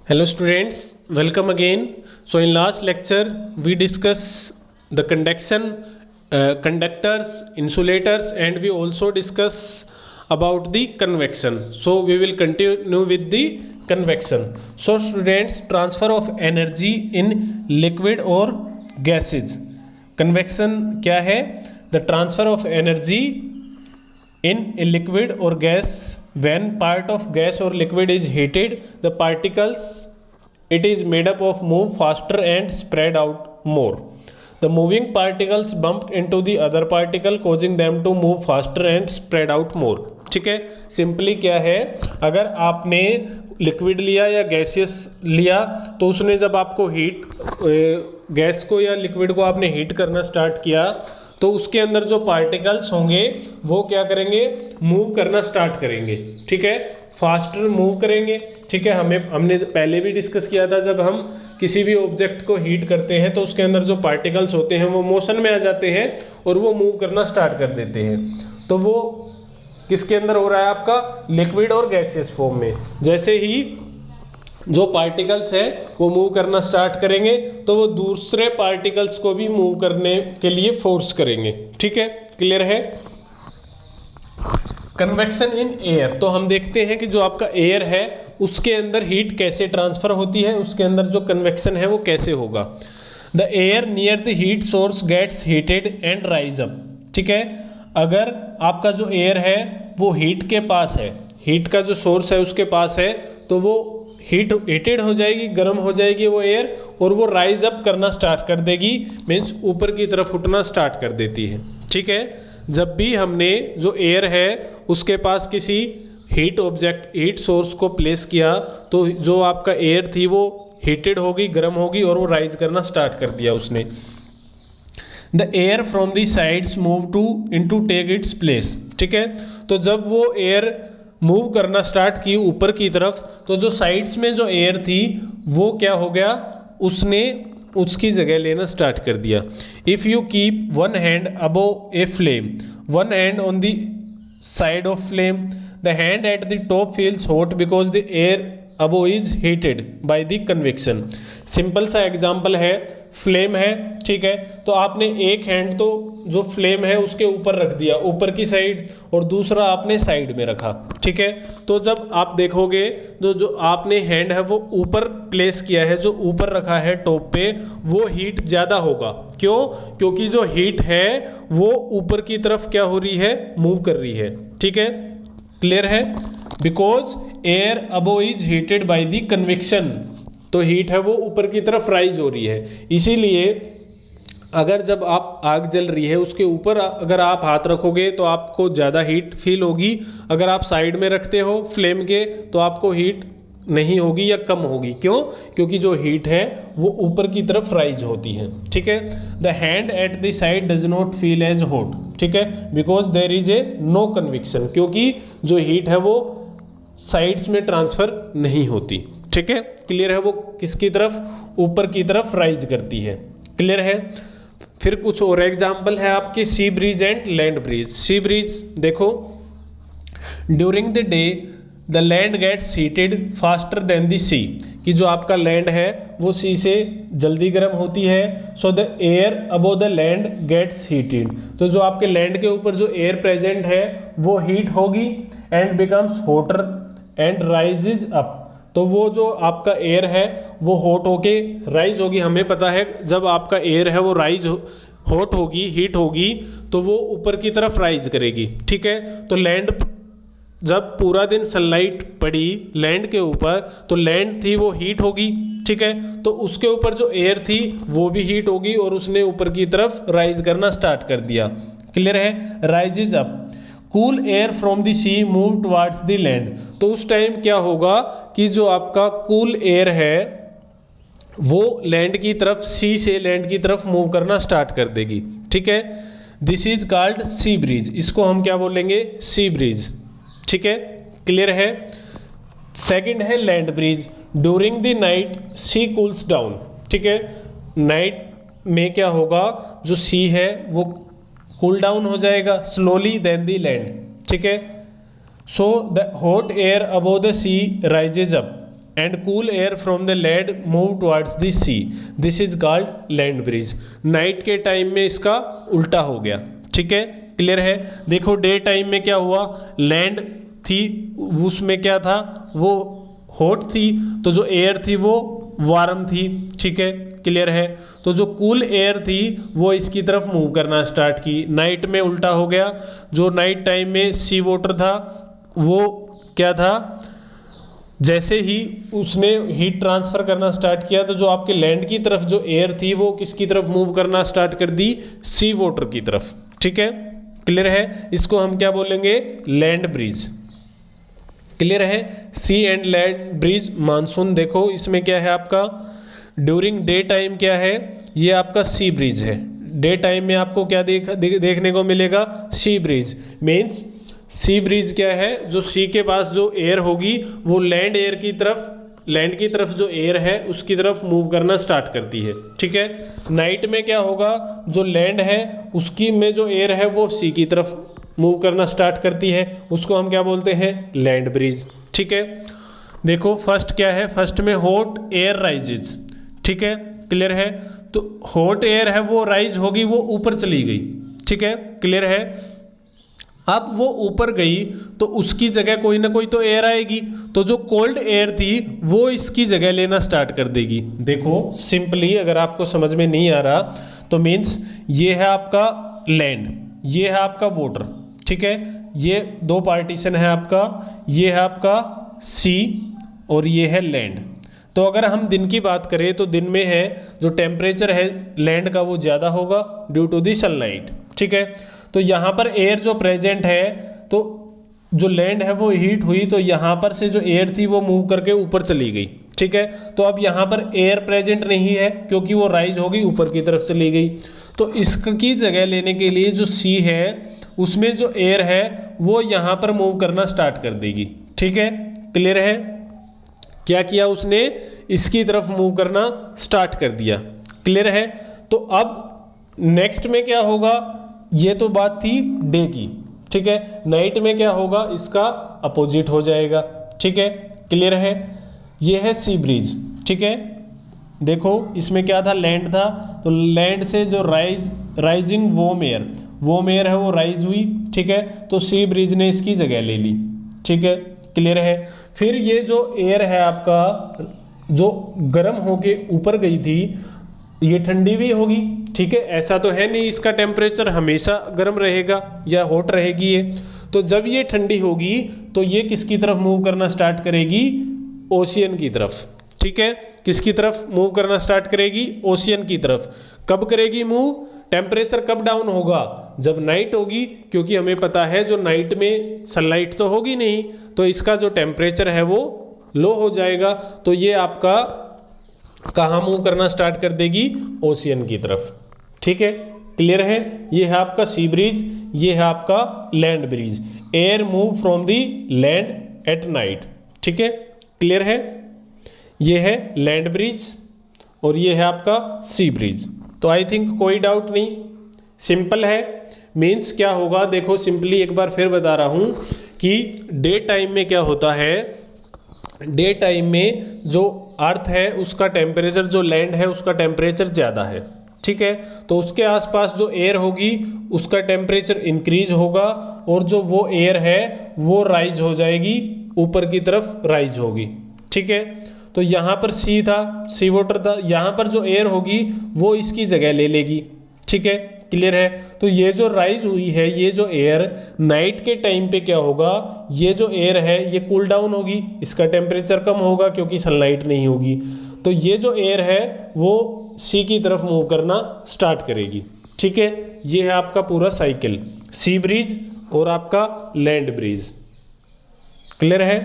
Hello students, welcome again. So in last lecture we discuss the conduction, conductors, insulators, and we also discuss about the convection. So we will continue with the convection. So students, transfer of energy in liquid or gases. Convection क्या है? The transfer of energy in a liquid or gas. When part of gas or liquid is heated, the particles it is made up of move faster and spread out more. The moving particles bump into the other particle causing them to move faster and spread out more. ठीक है, simply क्या है, अगर आपने liquid लिया या gaseous लिया तो उसने जब आपको हीट गैस को या लिक्विड को आपने हीट करना स्टार्ट किया तो उसके अंदर जो पार्टिकल्स होंगे वो क्या करेंगे, मूव करना स्टार्ट करेंगे. ठीक है, फास्टर मूव करेंगे. ठीक है, हमने पहले भी डिस्कस किया था, जब हम किसी भी ऑब्जेक्ट को हीट करते हैं तो उसके अंदर जो पार्टिकल्स होते हैं वो मोशन में आ जाते हैं और वो मूव करना स्टार्ट कर देते हैं. तो वो किसके अंदर हो रहा है, आपका लिक्विड और गैसियस फॉर्म में. जैसे ही जो पार्टिकल्स है वो मूव करना स्टार्ट करेंगे तो वो दूसरे पार्टिकल्स को भी मूव करने के लिए फोर्स करेंगे. ठीक है, क्लियर है. कन्वेक्शन इन एयर, तो हम देखते हैं कि जो आपका एयर है उसके अंदर हीट कैसे ट्रांसफर होती है, उसके अंदर जो कन्वेक्शन है वो कैसे होगा. The air near the heat source gets heated and rise up. ठीक है, अगर आपका जो एयर है वो हीट के पास है, हीट का जो सोर्स है उसके पास है, तो वो हीटेड हो जाएगी, गर्म हो जाएगी वो एयर, और वो राइज अप करना स्टार्ट कर देगी, मीन्स ऊपर की तरफ उठना स्टार्ट कर देती है. ठीक है, जब भी हमने जो एयर है उसके पास किसी हीट ऑब्जेक्ट हीट सोर्स को प्लेस किया तो जो आपका एयर थी वो हीटेड होगी, गर्म होगी, और वो राइज करना स्टार्ट कर दिया उसने. The air from the sides move to into take its place. ठीक है, तो जब वो एयर मूव करना स्टार्ट की ऊपर की तरफ तो जो साइड्स में जो एयर थी वो क्या हो गया, उसने उसकी जगह लेना स्टार्ट कर दिया. If you keep one hand above a flame, one hand on the side of flame, the hand at the top feels hot because the air above is heated by the convection. Simple सा example है, flame है. ठीक है, तो आपने एक hand तो जो फ्लेम है उसके ऊपर रख दिया, ऊपर की साइड, और दूसरा आपने साइड में रखा. ठीक है, तो जब आप देखोगे तो जो आपने हैंड है वो ऊपर प्लेस किया है, जो ऊपर रखा है टॉप पे, वो हीट ज़्यादा होगा. क्यों? क्योंकि जो हीट है वो ऊपर की तरफ क्या हो रही है, मूव कर रही है. ठीक है, क्लियर है. Because air above is heated by the convection, तो हीट है वो ऊपर की तरफ राइज हो रही है. इसीलिए अगर जब आप आग जल रही है उसके ऊपर अगर आप हाथ रखोगे तो आपको ज़्यादा हीट फील होगी, अगर आप साइड में रखते हो फ्लेम के तो आपको हीट नहीं होगी या कम होगी. क्यों? क्योंकि जो हीट है वो ऊपर की तरफ राइज होती है. ठीक है, the hand at the side does not feel as hot. ठीक है, because there is a no convection, क्योंकि जो हीट है वो साइड्स में ट्रांसफर नहीं होती. ठीक है, क्लियर है. वो किसकी तरफ, ऊपर की तरफ राइज करती है. क्लियर है. फिर कुछ और एग्जाम्पल है आपके sea breeze and land breeze. Sea breeze देखो, during the day the land gets heated faster than the sea, कि जो आपका लैंड है वो सी से जल्दी गर्म होती है. So the air above the land gets heated, तो जो आपके लैंड के ऊपर जो एयर प्रेजेंट है वो हीट होगी and becomes hotter and rises up. तो वो जो आपका एयर है वो हॉट होके राइज होगी. हमें पता है जब आपका एयर है वो राइज हॉट होगी, हीट होगी, तो वो ऊपर की तरफ राइज करेगी. ठीक है, तो लैंड जब पूरा दिन सनलाइट पड़ी लैंड के ऊपर तो लैंड थी वो हीट होगी. ठीक है, तो उसके ऊपर जो एयर थी वो भी हीट होगी और उसने ऊपर की तरफ राइज करना स्टार्ट कर दिया. क्लियर है. Rises up, cool air from the sea move towards the land. तो उस टाइम क्या होगा कि जो आपका कूल एयर है वो लैंड की तरफ, सी से लैंड की तरफ मूव करना स्टार्ट कर देगी. ठीक है, this is called sea breeze. इसको हम क्या बोलेंगे, सी ब्रीज. ठीक है, क्लियर है. सेकंड है land breeze. During the night sea cools down. ठीक है, नाइट में क्या होगा, जो सी है वो कूल डाउन हो जाएगा स्लोली देन द लैंड. ठीक है, so the hot air above the sea rises up. and cool air from the land move towards the sea. This is called land breeze. Night के time में इसका उल्टा हो गया, ठीक है, क्लियर है। देखो डे टाइम में क्या हुआ, लैंड थी उसमें क्या था, वो हॉट थी, तो जो एयर थी वो वार्म थी, ठीक है, क्लियर है। तो जो कूल एयर थी वो इसकी तरफ मूव करना स्टार्ट की, नाइट में उल्टा हो गया। जो नाइट टाइम में सी वाटर था वो क्या था, जैसे ही उसने हीट ट्रांसफर करना स्टार्ट किया तो जो आपके लैंड की तरफ जो एयर थी वो किसकी तरफ मूव करना स्टार्ट कर दी, सी वाटर की तरफ, ठीक है, क्लियर है। इसको हम क्या बोलेंगे, लैंड ब्रीज, क्लियर है। सी एंड लैंड ब्रीज मानसून, देखो इसमें क्या है आपका, ड्यूरिंग डे टाइम क्या है, ये आपका सी ब्रीज है। डे टाइम में आपको क्या देखने को मिलेगा, sea breeze. Means sea breeze क्या है, जो सी के पास जो एयर होगी वो लैंड एयर की तरफ, लैंड की तरफ जो एयर है उसकी तरफ मूव करना स्टार्ट करती है, ठीक है। नाइट में क्या होगा, जो लैंड है उसकी में जो एयर है वो सी की तरफ मूव करना स्टार्ट करती है, उसको हम क्या बोलते हैं, लैंड ब्रीज, ठीक है। देखो फर्स्ट क्या है, फर्स्ट में हॉट एयर राइजेज, ठीक है, क्लियर है। तो हॉट एयर है वो राइज होगी, वो ऊपर चली गई, ठीक है, क्लियर है। अब वो ऊपर गई तो उसकी जगह कोई ना कोई तो एयर आएगी, तो जो कोल्ड एयर थी वो इसकी जगह लेना स्टार्ट कर देगी। देखो सिंपली अगर आपको समझ में नहीं आ रहा तो मीन्स ये है आपका लैंड, ये है आपका वाटर, ठीक है, ये दो पार्टीशन है आपका, ये है आपका सी और ये है लैंड। तो अगर हम दिन की बात करें तो दिन में है जो टेम्परेचर है लैंड का वो ज़्यादा होगा ड्यू टू दी सनलाइट, ठीक है। तो यहाँ पर एयर जो प्रेजेंट है, तो जो लैंड है वो हीट हुई तो यहाँ पर से जो एयर थी वो मूव करके ऊपर चली गई, ठीक है। तो अब यहाँ पर एयर प्रेजेंट नहीं है क्योंकि वो राइज हो गई, ऊपर की तरफ चली गई। तो इसकी जगह लेने के लिए जो सी है उसमें जो एयर है वो यहाँ पर मूव करना स्टार्ट कर देगी, ठीक है, क्लियर है। क्या किया उसने, इसकी तरफ मूव करना स्टार्ट कर दिया, क्लियर है। तो अब नेक्स्ट में क्या होगा, ये तो बात थी डे की, ठीक है। नाइट में क्या होगा, इसका अपोजिट हो जाएगा, ठीक है, क्लियर है। ये है सी ब्रीज, ठीक है। देखो इसमें क्या था, लैंड था, तो लैंड से जो राइजिंग वॉर्म एयर है वो राइज हुई, ठीक है। तो सी ब्रीज ने इसकी जगह ले ली, ठीक है, क्लियर है। फिर ये जो एयर है आपका जो गर्म होके ऊपर गई थी, ये ठंडी भी होगी, ठीक है। ऐसा तो है नहीं इसका टेम्परेचर हमेशा गर्म रहेगा या हॉट रहेगी ये। तो जब ये ठंडी होगी तो ये किसकी तरफ मूव करना स्टार्ट करेगी, ओशियन की तरफ, ठीक है। किसकी तरफ मूव करना स्टार्ट करेगी, ओशियन की तरफ। कब करेगी मूव, टेम्परेचर कब डाउन होगा, जब नाइट होगी, क्योंकि हमें पता है जो नाइट में सनलाइट तो होगी नहीं, तो इसका जो टेम्परेचर है वो लो हो जाएगा। तो ये आपका कहाँ मूव करना स्टार्ट कर देगी, ओशियन की तरफ, ठीक है, क्लियर है। ये है आपका सी ब्रीज, ये है आपका land breeze. Air move from the land at night, ठीक है, क्लियर है। ये है लैंड ब्रीज और ये है आपका सी ब्रीज। तो आई थिंक कोई डाउट नहीं, सिंपल है। मीन्स क्या होगा, देखो सिंपली एक बार फिर बता रहा हूं कि डे टाइम में क्या होता है, डे टाइम में जो अर्थ है उसका टेम्परेचर, जो लैंड है उसका टेम्परेचर ज़्यादा है, ठीक है। तो उसके आसपास जो एयर होगी उसका टेम्परेचर इंक्रीज होगा और जो वो एयर है वो राइज हो जाएगी, ऊपर की तरफ राइज होगी, ठीक है। तो यहाँ पर सी था, सी वाटर था, यहाँ पर जो एयर होगी वो इसकी जगह ले लेगी, ठीक है, क्लियर है। तो ये जो राइज हुई है, ये जो एयर नाइट के टाइम पे क्या होगा, ये जो एयर है ये कूल डाउन होगी, इसका टेम्परेचर कम होगा क्योंकि सनलाइट नहीं होगी। तो ये जो एयर है वो सी की तरफ मूव करना स्टार्ट करेगी, ठीक है। ये है आपका पूरा साइकिल, सी ब्रीज और आपका लैंड ब्रीज, क्लियर है।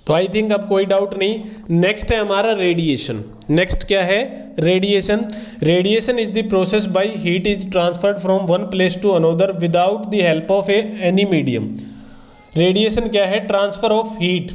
तो आई थिंक अब कोई डाउट नहीं। नेक्स्ट है हमारा रेडिएशन। नेक्स्ट क्या है, radiation. Radiation is the process by heat is transferred from one place to another without the help of any medium. Radiation क्या है, ट्रांसफर ऑफ हीट,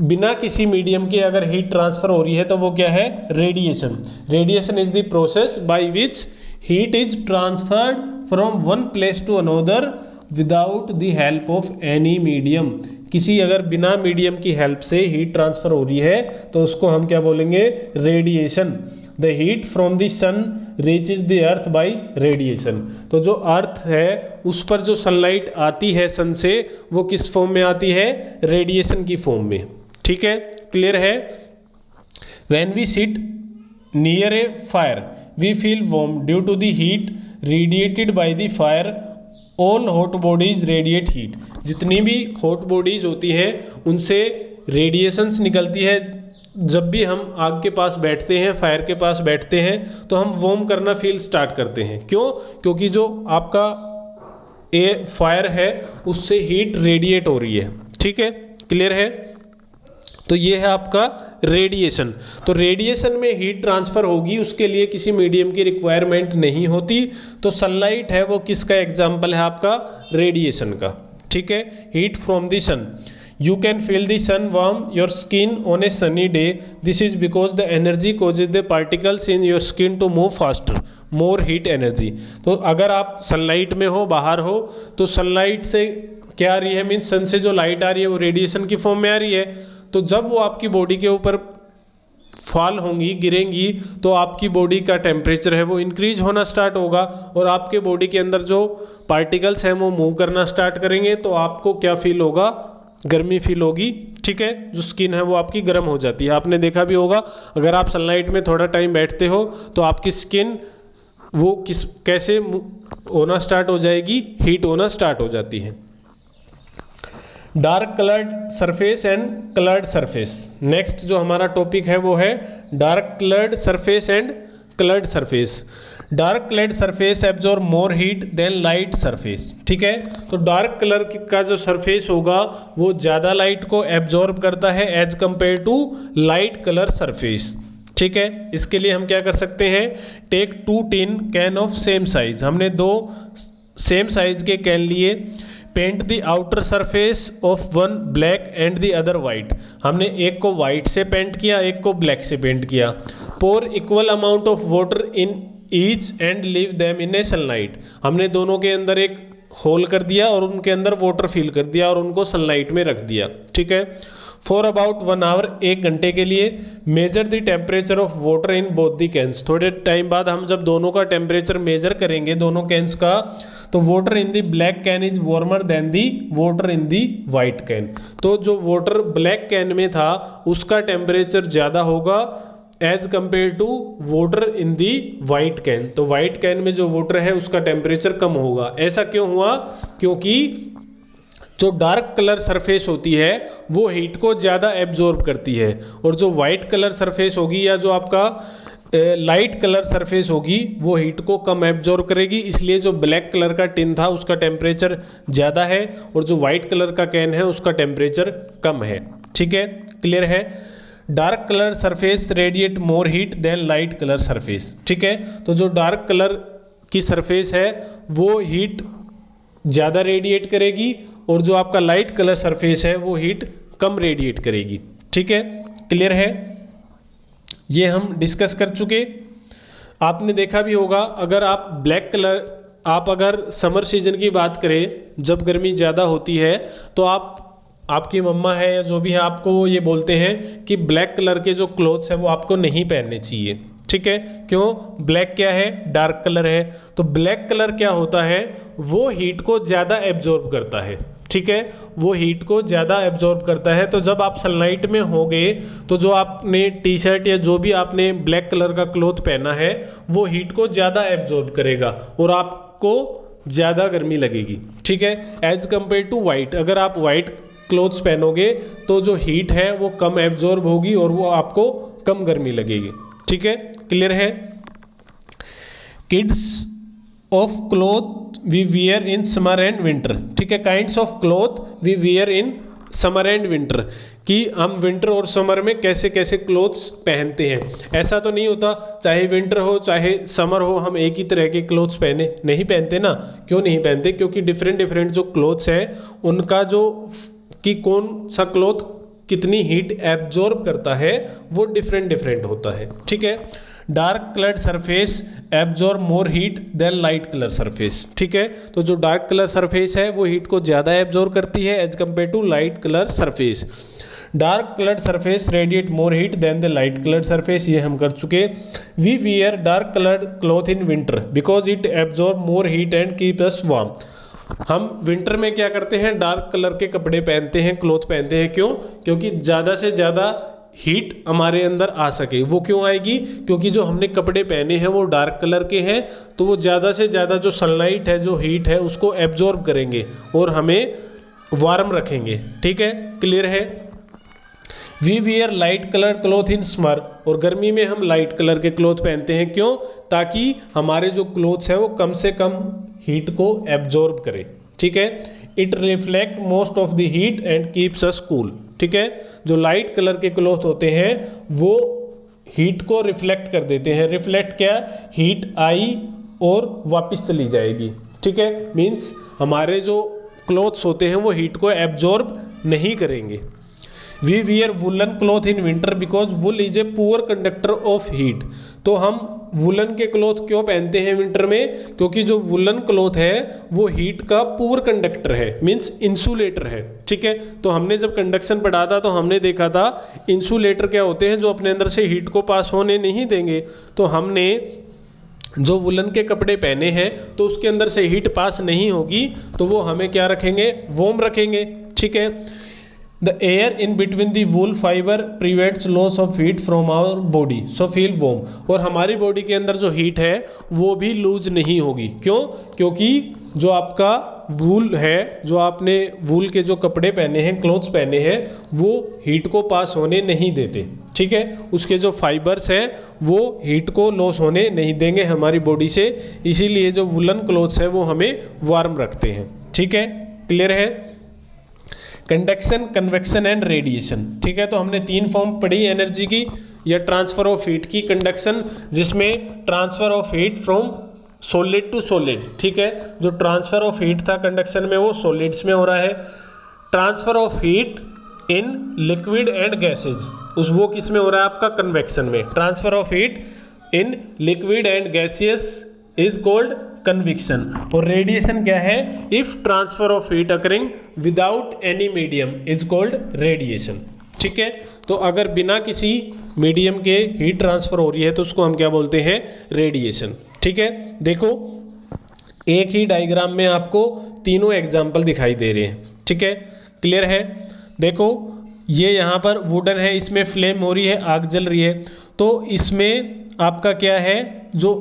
बिना किसी मीडियम के अगर हीट ट्रांसफर हो रही है तो वो क्या है, radiation. Radiation is the process by which heat is transferred from one place to another without the help of any medium. किसी अगर बिना मीडियम की हेल्प से हीट ट्रांसफर हो रही है तो उसको हम क्या बोलेंगे, radiation. The heat from the sun reaches the earth by radiation. तो जो अर्थ है उस पर जो सनलाइट आती है सन से, वो किस फॉर्म में आती है, रेडिएशन की फॉर्म में। ठीक है, क्लियर है। When we sit near a fire we feel warm due to the heat radiated by the fire. All hot bodies radiate heat. जितनी भी हॉट बॉडीज होती हैं उनसे रेडिएशंस निकलती है। जब भी हम आग के पास बैठते हैं, फायर के पास बैठते हैं, तो हम वार्म करना फील स्टार्ट करते हैं। क्यों? क्योंकि जो आपका फायर है उससे हीट रेडिएट हो रही है। ठीक है, क्लियर है। तो ये है आपका रेडिएशन। तो रेडिएशन में हीट ट्रांसफर होगी, उसके लिए किसी मीडियम की रिक्वायरमेंट नहीं होती। तो सनलाइट है वो किसका एग्जाम्पल है, आपका रेडिएशन का। ठीक है, heat from the sun. You can feel the sun warm your skin on a sunny day. This is because the energy causes the particles in your skin to move faster. More heat energy. तो अगर आप sunlight में हो, बाहर हो, तो sunlight से क्या आ रही है, मीन्स सन से जो लाइट आ रही है वो रेडिएशन की फॉर्म में आ रही है। तो जब वो आपकी बॉडी के ऊपर फॉल होंगी, गिरेंगी, तो आपकी बॉडी का टेम्परेचर है वो इंक्रीज होना स्टार्ट होगा और आपके बॉडी के अंदर जो पार्टिकल्स हैं वो मूव करना स्टार्ट करेंगे। तो आपको क्या फील होगा, गर्मी फील होगी। ठीक है, जो स्किन है वो आपकी गर्म हो जाती है। आपने देखा भी होगा, अगर आप सनलाइट में थोड़ा टाइम बैठते हो तो आपकी स्किन वो कैसे होना स्टार्ट हो जाएगी, हीट होना स्टार्ट हो जाती है। Dark coloured surface and coloured surface. Next जो हमारा टॉपिक है वो है dark coloured surface and coloured surface. Dark coloured surface absorb more heat than light surface. ठीक है, तो डार्क कलर का जो सरफेस होगा वो ज़्यादा लाइट को एब्जॉर्ब करता है as compare to light colour surface. ठीक है, इसके लिए हम क्या कर सकते हैं, take 2 tin can of same size. हमने 2 सेम साइज के कैन लिए। Paint the outer surface of one black and the other white. हमने एक को वाइट से पेंट किया, एक को ब्लैक से पेंट किया। Pour equal amount of water in each and leave them in a sunlight. हमने दोनों के अंदर एक होल कर दिया और उनके अंदर वाटर फिल कर दिया और उनको सनलाइट में रख दिया। ठीक है, फॉर अबाउट 1 आवर, 1 घंटे के लिए। Measure the temperature of water in both the cans. थोड़े टाइम बाद हम जब दोनों का टेम्परेचर मेजर करेंगे, दोनों कैंस का, तो water in the black can is warmer than the water in the white can. तो जो वाटर ब्लैक कैन में था उसका टेम्परेचर ज़्यादा होगा as compare to water in the white can. तो वाइट कैन में जो वाटर है उसका टेम्परेचर कम होगा। ऐसा क्यों हुआ? क्योंकि जो डार्क कलर सरफेस होती है वो हीट को ज़्यादा एब्जॉर्ब करती है और जो वाइट कलर सरफेस होगी या जो आपका लाइट कलर सरफेस होगी वो हीट को कम एब्जॉर्ब करेगी। इसलिए जो ब्लैक कलर का टिन था उसका टेम्परेचर ज़्यादा है और जो वाइट कलर का कैन है उसका टेम्परेचर कम है। ठीक है, क्लियर है। Dark colour surface radiate more heat than light colour surface. ठीक है, तो जो डार्क कलर की सरफेस है वो हीट ज़्यादा रेडिएट करेगी और जो आपका लाइट कलर सरफेस है वो हीट कम रेडिएट करेगी। ठीक है, क्लियर है। ये हम डिस्कस कर चुके। आपने देखा भी होगा, अगर आप ब्लैक कलर, आप अगर समर सीजन की बात करें, जब गर्मी ज़्यादा होती है तो आपकी मम्मा है या जो भी है आपको ये बोलते हैं कि ब्लैक कलर के जो क्लोथ्स है वो आपको नहीं पहनने चाहिए। ठीक है, क्यों? ब्लैक क्या है? डार्क कलर है। तो ब्लैक कलर क्या होता है, वो हीट को ज़्यादा एब्जॉर्ब करता है। ठीक है, वो हीट को ज़्यादा एब्जॉर्ब करता है। तो जब आप सनलाइट में होंगे तो जो आपने टी शर्ट या जो भी आपने ब्लैक कलर का क्लॉथ पहना है वो हीट को ज़्यादा एब्जॉर्ब करेगा और आपको ज़्यादा गर्मी लगेगी। ठीक है, एज कंपेयर टू वाइट। अगर आप वाइट क्लोथ्स पहनोगे तो जो हीट है वो कम एब्जॉर्ब होगी और वो आपको कम गर्मी लगेगी। ठीक है, क्लियर है। Kids of cloth we wear in summer and winter. ठीक है, kinds of cloth we wear in summer and winter, कि हम विंटर और समर में कैसे कैसे क्लोथ्स पहनते हैं। ऐसा तो नहीं होता चाहे विंटर हो चाहे समर हो हम एक ही तरह के क्लोथ्स पहने, नहीं पहनते ना। क्यों नहीं पहनते? क्योंकि डिफरेंट डिफरेंट जो क्लोथ्स हैं उनका जो कि कौन सा क्लॉथ कितनी हीट एब्जॉर्ब करता है वो डिफरेंट डिफरेंट होता है। ठीक है, dark coloured surface absorb more heat than light colour surface. ठीक है, तो जो डार्क कलर सरफेस है वो हीट को ज़्यादा एब्जॉर्ब करती है as compare to light colour surface. Dark coloured surface radiate more heat than the light coloured surface, ये हम कर चुके। We wear dark coloured cloth in winter because it absorb more heat and keep us warm. हम winter में क्या करते हैं, dark colour के कपड़े पहनते हैं, क्लॉथ पहनते हैं। क्यों? क्योंकि ज़्यादा से ज़्यादा हीट हमारे अंदर आ सके। वो क्यों आएगी? क्योंकि जो हमने कपड़े पहने हैं वो डार्क कलर के हैं, तो वो ज़्यादा से ज़्यादा जो सनलाइट है, जो हीट है, उसको एब्जॉर्ब करेंगे और हमें वार्म रखेंगे। ठीक है, क्लियर है। We wear light colour cloth in summer, और गर्मी में हम लाइट कलर के क्लॉथ पहनते हैं। क्यों? ताकि हमारे जो क्लॉथ्स है वो कम से कम हीट को एब्जॉर्ब करे। ठीक है, it reflect most of the heat and keeps us cool. ठीक है, जो लाइट कलर के क्लॉथ होते हैं वो हीट को रिफ्लेक्ट कर देते हैं। रिफ्लेक्ट क्या? हीट आई और वापस चली जाएगी। ठीक है, मीन्स हमारे जो क्लॉथ्स होते हैं वो हीट को एब्जॉर्ब नहीं करेंगे। We wear woollen cloth in winter because wool is a poor conductor of heat. तो हम वुलन के क्लॉथ क्यों पहनते हैं विंटर में? क्योंकि जो वुलन क्लॉथ है वो हीट का पुअर कंडक्टर है, मीन्स इंसुलेटर है। ठीक है, तो हमने जब कंडक्शन पढ़ा था तो हमने देखा था इंसुलेटर क्या होते हैं, जो अपने अंदर से हीट को पास होने नहीं देंगे। तो हमने जो वुलन के कपड़े पहने हैं तो उसके अंदर से हीट पास नहीं होगी, तो वो हमें क्या रखेंगे? वार्म रखेंगे। ठीक है, the air in between the wool fibre prevents loss of heat from our body so feel warm. और हमारी बॉडी के अंदर जो हीट है वो भी लूज नहीं होगी। क्यों? क्योंकि जो आपका वूल है, जो आपने वूल के जो कपड़े पहने हैं, क्लोथ्स पहने हैं, वो हीट को पास होने नहीं देते। ठीक है, उसके जो फाइबर्स हैं वो हीट को लॉस होने नहीं देंगे हमारी बॉडी से, इसीलिए जो वुलन क्लोथ्स है वो हमें वार्म रखते हैं। ठीक है, क्लियर है। Conduction, convection and radiation. ठीक है, तो हमने 3 फॉर्म पढ़ी एनर्जी की, या ट्रांसफर ऑफ हीट की कंडक्शन, जिसमें transfer of heat from solid to solid. ठीक है, जो ट्रांसफर ऑफ हीट था कंडक्शन में वो सॉलिड्स में हो रहा है। Transfer of heat in liquid and gases, उस वो किस में हो रहा है? आपका कन्वेक्शन में। Transfer of heat in liquid and gaseous is called conviction. और रेडिएशन क्या है? If transfer of heat occurring without any medium is called radiation. ठीक है, तो अगर बिना किसी मीडियम के हीट ट्रांसफर हो रही है तो उसको हम क्या बोलते हैं? रेडिएशन। ठीक है, देखो एक ही डायग्राम में आपको तीनों एग्जाम्पल दिखाई दे रहे हैं। ठीक है, क्लियर है। देखो ये यहाँ पर वुडन है, इसमें फ्लेम हो रही है, आग जल रही है, तो इसमें आपका क्या है? जो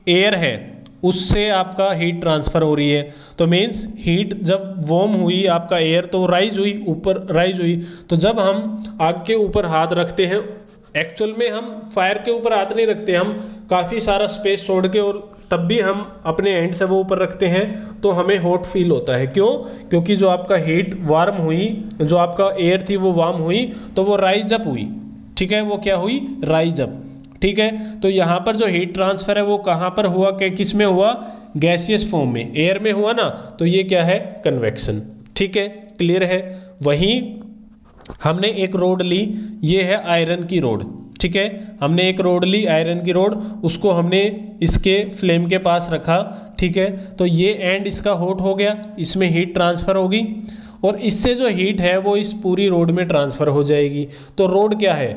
एयर है उससे आपका हीट ट्रांसफर हो रही है। तो मीन्स हीट जब वार्म हुई आपका एयर तो राइज हुई, ऊपर राइज हुई। तो जब हम आग के ऊपर हाथ रखते हैं, एक्चुअल में हम फायर के ऊपर हाथ नहीं रखते, हम काफ़ी सारा स्पेस छोड़ के, और तब भी हम अपने हैंड से वो ऊपर रखते हैं तो हमें हॉट फील होता है। क्यों? क्योंकि जो आपका हीट वार्म हुई, जो आपका एयर थी वो वार्म हुई, तो वो राइज अप हुई। ठीक है, वो क्या हुई? Rise up. ठीक है, तो यहाँ पर जो हीट ट्रांसफर है वो कहाँ पर हुआ? किस में हुआ? गैसियस फॉर्म में, एयर में हुआ ना, तो ये क्या है? कन्वेक्शन। ठीक है, क्लियर है। वहीं हमने एक रोड ली, ये है आयरन की रोड। ठीक है, हमने एक रोड ली आयरन की रोड, उसको हमने इसके फ्लेम के पास रखा। ठीक है, तो ये एंड इसका हॉट हो गया, इसमें हीट ट्रांसफर होगी और इससे जो हीट है वो इस पूरी रोड में ट्रांसफर हो जाएगी। तो रोड क्या है?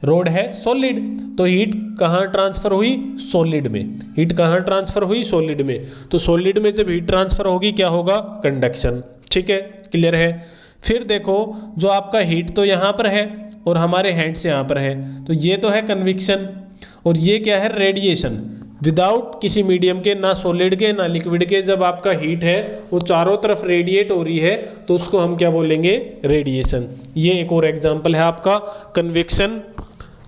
रोड है सॉलिड। तो हीट कहाँ ट्रांसफर हुई? सॉलिड में। हीट कहाँ ट्रांसफर हुई? सॉलिड में। तो सॉलिड में जब हीट ट्रांसफर होगी क्या होगा? कंडक्शन। ठीक है, क्लियर है। फिर देखो जो आपका हीट तो यहाँ पर है और हमारे हैंड्स यहाँ पर है, तो ये तो है कन्विक्शन, और ये क्या है? रेडिएशन। विदाउट किसी मीडियम के, ना सॉलिड के ना लिक्विड के, जब आपका हीट है वो चारों तरफ रेडिएट हो रही है तो उसको हम क्या बोलेंगे? रेडिएशन। ये एक और एग्जांपल है आपका कन्विक्शन,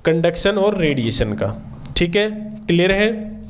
कंडक्शन और रेडिएशन का। ठीक है, क्लियर है।